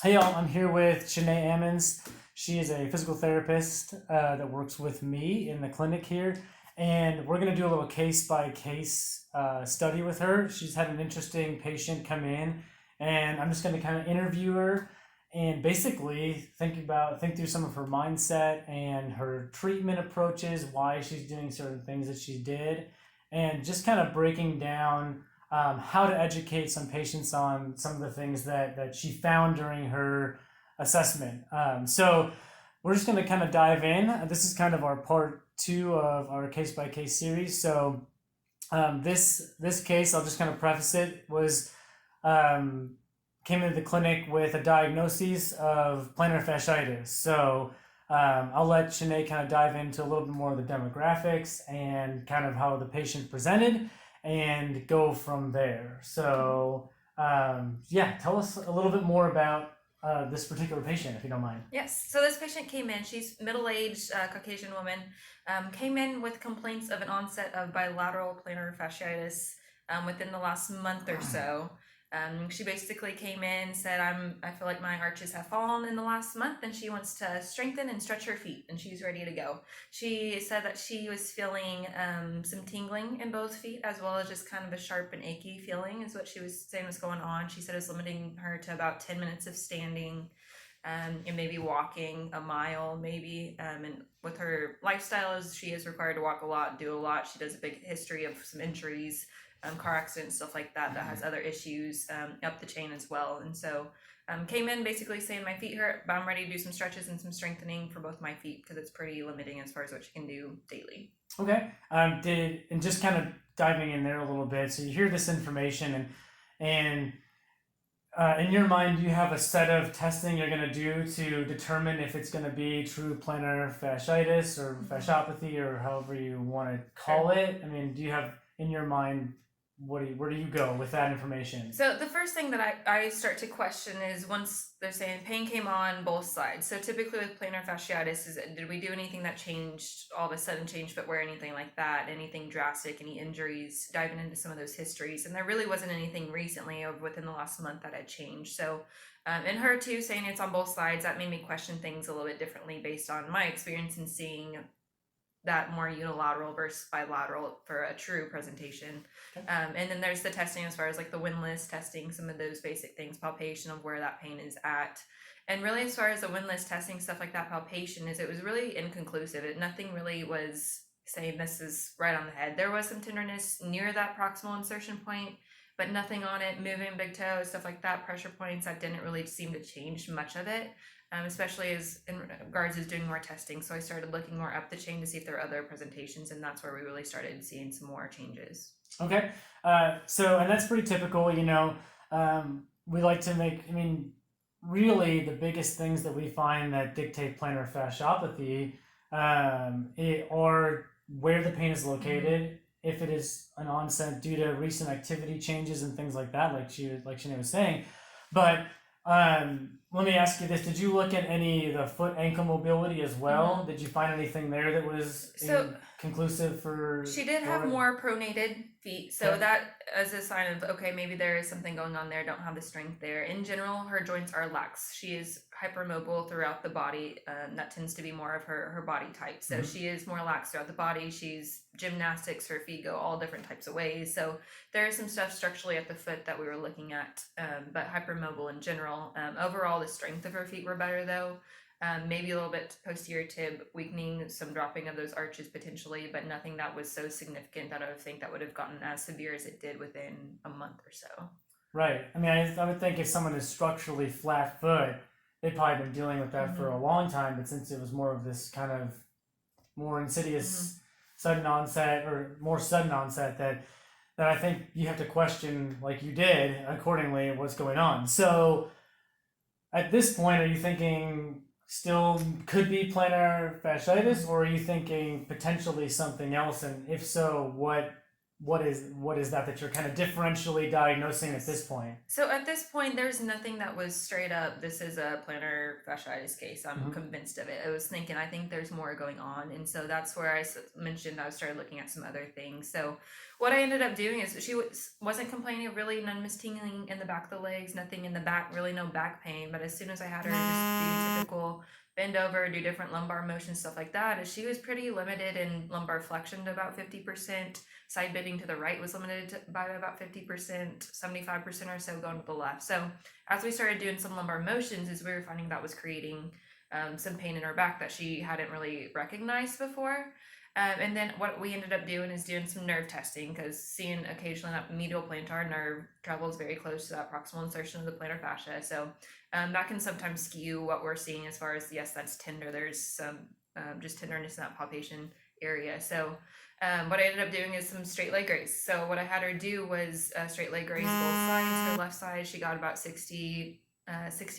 Hey y'all, I'm here with Shanae Ammons. She is a physical therapist that works with me in the clinic here, and we're going to do a little case by case study with her. She's had an interesting patient come in, and I'm just going to kind of interview her and basically think through some of her mindset and her treatment approaches, why she's doing certain things that she did, and just kind of breaking down how to educate some patients on some of the things that she found during her assessment. So we're just going to kind of dive in. This is kind of our part two of our case by case series. So this case, I'll just kind of preface it, was um, came into the clinic with a diagnosis of plantar fasciitis. So I'll let Shanae kind of dive into a little bit more of the demographics and kind of how the patient presented and go from there. So, yeah, tell us a little bit more about this particular patient, if you don't mind. Yes. So this patient came in. She's middle-aged Caucasian woman. Came in with complaints of an onset of bilateral plantar fasciitis within the last month or so. She basically came in, said, I feel like my arches have fallen in the last month, and she wants to strengthen and stretch her feet, and she's ready to go. She said that she was feeling some tingling in both feet, as well as just kind of a sharp and achy feeling is what she was saying was going on. She said it was limiting her to about 10 minutes of standing. And maybe walking a mile, maybe. And with her lifestyle, as she is required to walk a lot, do a lot. She does a big history of some injuries, car accidents, stuff like that, that has other issues up the chain as well. And so came in basically saying my feet hurt, but I'm ready to do some stretches and some strengthening for both my feet because it's pretty limiting as far as what she can do daily. Okay. And just kind of diving in there a little bit. So you hear this information, and in your mind, you have a set of testing you're going to do to determine if it's going to be true plantar fasciitis or fasciopathy or however you want to call it. I mean, do you have in your mind where do you go with that information? So the first thing that I start to question is once they're saying pain came on both sides. So typically with plantar fasciitis, did we do anything that changed, all of a sudden changed footwear, anything like that, anything drastic, any injuries, diving into some of those histories. And there really wasn't anything recently or within the last month that had changed. So and her too saying it's on both sides, that made me question things a little bit differently based on my experience in seeing that more unilateral versus bilateral for a true presentation. Okay. And then there's the testing as far as like the windlass testing, some of those basic things, palpation of where that pain is at. And really, as far as the windlass testing, stuff like that, palpation is, it was really inconclusive. Nothing really was saying this is right on the head. There was some tenderness near that proximal insertion point, but nothing on it, moving big toe, stuff like that, pressure points, that didn't really seem to change much of it. Especially as in regards as doing more testing. So I started looking more up the chain to see if there are other presentations, and that's where we really started seeing some more changes. Okay. And that's pretty typical, we like to make, really the biggest things that we find that dictate plantar fasciopathy are where the pain is located, if it is an onset due to recent activity changes and things like that, like Shanae was saying. But let me ask you this: did you look at any of the foot ankle mobility as well? Did you find anything there that was conclusive for? She did have more pronated feet, so that as a sign of okay, maybe there is something going on there. Don't have the strength there. In general, her joints are lax. She is hypermobile throughout the body. That tends to be more of her body type. So she is more lax throughout the body. She's gymnastics. Her feet go all different types of ways. So there is some stuff structurally at the foot that we were looking at, but hypermobile in general. Overall, the strength of her feet were better though. Maybe a little bit posterior tib weakening, some dropping of those arches potentially, but nothing that was so significant that I would think that would have gotten as severe as it did within a month or so. Right. I would think if someone is structurally flat foot, they've probably been dealing with that for a long time, but since it was more of this kind of more insidious sudden onset that I think you have to question, like you did, accordingly, what's going on. So at this point, are you thinking still could be plantar fasciitis, or are you thinking potentially something else? And if so, what what is that you're kind of differentially diagnosing at this point? So at this point, there's nothing that was straight up, this is a plantar fasciitis case. I'm Mhm. convinced of it. I was thinking, I think there's more going on. And so that's where mentioned I started looking at some other things. So what I ended up doing is she wasn't complaining of really numbness tingling in the back of the legs, nothing in the back, really no back pain. But as soon as I had her just do typical bend over, do different lumbar motions, stuff like that, as she was pretty limited in lumbar flexion to about 50%. Side bending to the right was limited by about 50%, 75% or so going to the left. So as we started doing some lumbar motions, is we were finding that was creating some pain in her back that she hadn't really recognized before. And then what we ended up doing is doing some nerve testing, because seeing occasionally that medial plantar nerve travels very close to that proximal insertion of the plantar fascia. So that can sometimes skew what we're seeing as far as, yes, that's tender. There's some just tenderness in that palpation area. So what I ended up doing is some straight leg raise. So what I had her do was straight leg raise both sides. Her left side, she got about 60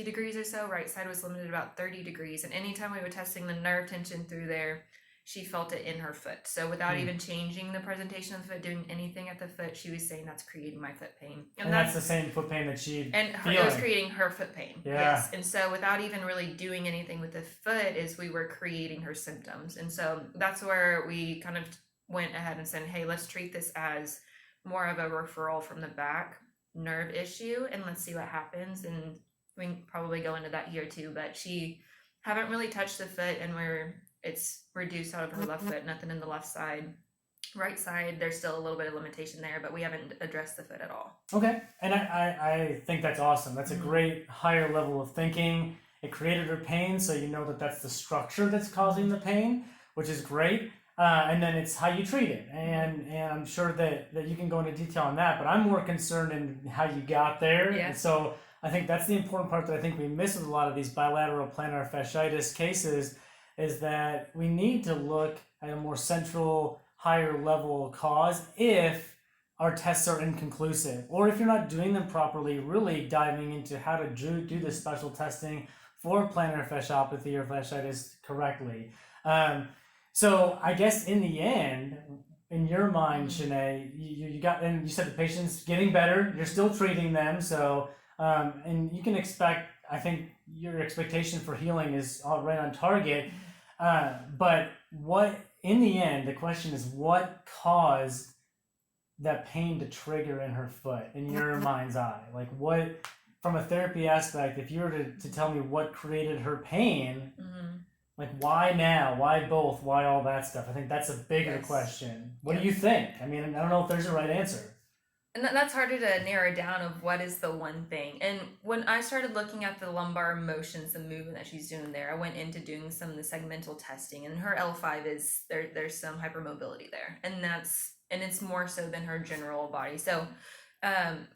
degrees or so. Right side was limited about 30 degrees. And anytime we were testing the nerve tension through there, she felt it in her foot. So without even changing the presentation of the foot, doing anything at the foot, she was saying that's creating my foot pain. And that's the same foot pain that she it was creating her foot pain. Yeah. Yes. And so without even really doing anything with the foot, is we were creating her symptoms. And so that's where we kind of went ahead and said, hey, let's treat this as more of a referral from the back nerve issue, and let's see what happens. And we can probably go into that here too, but she haven't really touched the foot, and it's reduced out of her left foot, nothing in the left side. Right side, there's still a little bit of limitation there, but we haven't addressed the foot at all. Okay, and I think that's awesome. That's a great higher level of thinking. It created her pain, so you know that that's the structure that's causing the pain, which is great. And then it's how you treat it, and I'm sure that you can go into detail on that, but I'm more concerned in how you got there. Yeah. And so I think that's the important part that I think we miss with a lot of these bilateral plantar fasciitis cases, is that we need to look at a more central, higher level cause if our tests are inconclusive, or if you're not doing them properly, really diving into how to do the special testing for plantar fasciopathy or fasciitis correctly. So I guess in the end, in your mind, Shanae, you got, and you said the patient's getting better, you're still treating them, so and you can expect, I think your expectation for healing is all right on target. But what, in the end, the question is, what caused that pain to trigger in her foot, in your mind's eye? Like, what, from a therapy aspect, if you were to tell me what created her pain, like, why now? Why both? Why all that stuff? I think that's a bigger question. What do you think? I mean, I don't know if there's a right answer. And that's harder to narrow down of what is the one thing. And when I started looking at the lumbar motions, the movement that she's doing there, I went into doing some of the segmental testing, and her L5 is there's some hypermobility there. And it's more so than her general body. So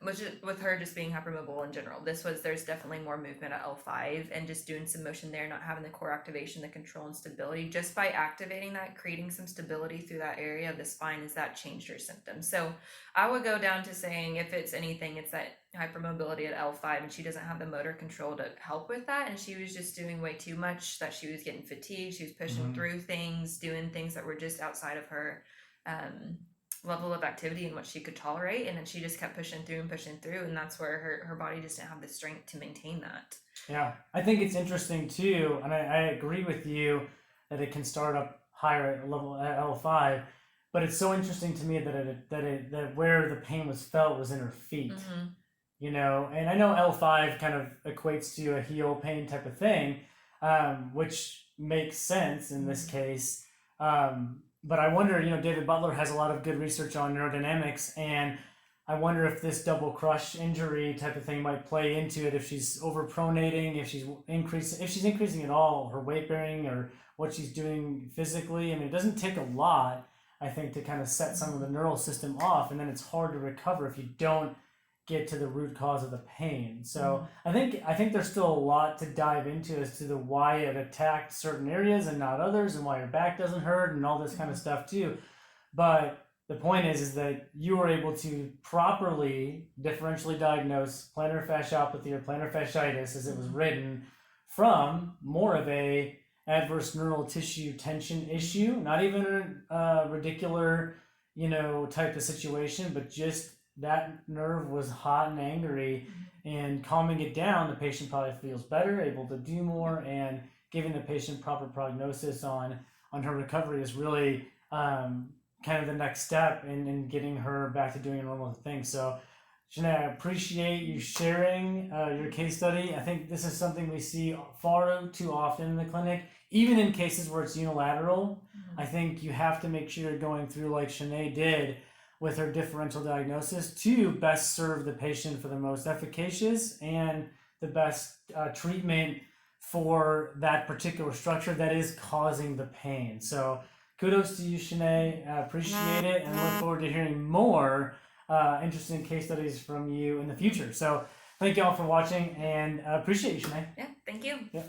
which is, with her just being hypermobile in general, there's definitely more movement at L5, and just doing some motion there, not having the core activation, the control and stability, just by activating that, creating some stability through that area of the spine, is that changed her symptoms. So I would go down to saying, if it's anything, it's that hypermobility at L5, and she doesn't have the motor control to help with that, and she was just doing way too much, that she was getting fatigued, she was pushing through things, doing things that were just outside of her level of activity and what she could tolerate, and then she just kept pushing through, and that's where her body just didn't have the strength to maintain that. Yeah, I think it's interesting too, and I agree with you that it can start up higher at level at L5, but it's so interesting to me that where the pain was felt was in her feet. You know, and I know L5 kind of equates to a heel pain type of thing, which makes sense in this case. But I wonder, you know, David Butler has a lot of good research on neurodynamics, and I wonder if this double crush injury type of thing might play into it, if she's overpronating, if she's increasing at all her weight bearing or what she's doing physically. I mean, it doesn't take a lot, I think, to kind of set some of the neural system off, and then it's hard to recover if you don't get to the root cause of the pain. So I think there's still a lot to dive into as to the why it attacked certain areas and not others, and why your back doesn't hurt and all this kind of stuff too. But the point is that you were able to properly differentially diagnose plantar fasciopathy or plantar fasciitis, as it was written, from more of a adverse neural tissue tension issue, not even a radicular type of situation, but just that nerve was hot and angry, and calming it down, the patient probably feels better, able to do more, and giving the patient proper prognosis on her recovery is really kind of the next step in getting her back to doing normal things. So, Janae, I appreciate you sharing your case study. I think this is something we see far too often in the clinic, even in cases where it's unilateral. I think you have to make sure you're going through like Shanae did with her differential diagnosis to best serve the patient for the most efficacious and the best treatment for that particular structure that is causing the pain. So kudos to you, Shanae. I appreciate it and look forward to hearing more interesting case studies from you in the future. So thank you all for watching and appreciate you, Shanae. Yeah, thank you. Yeah.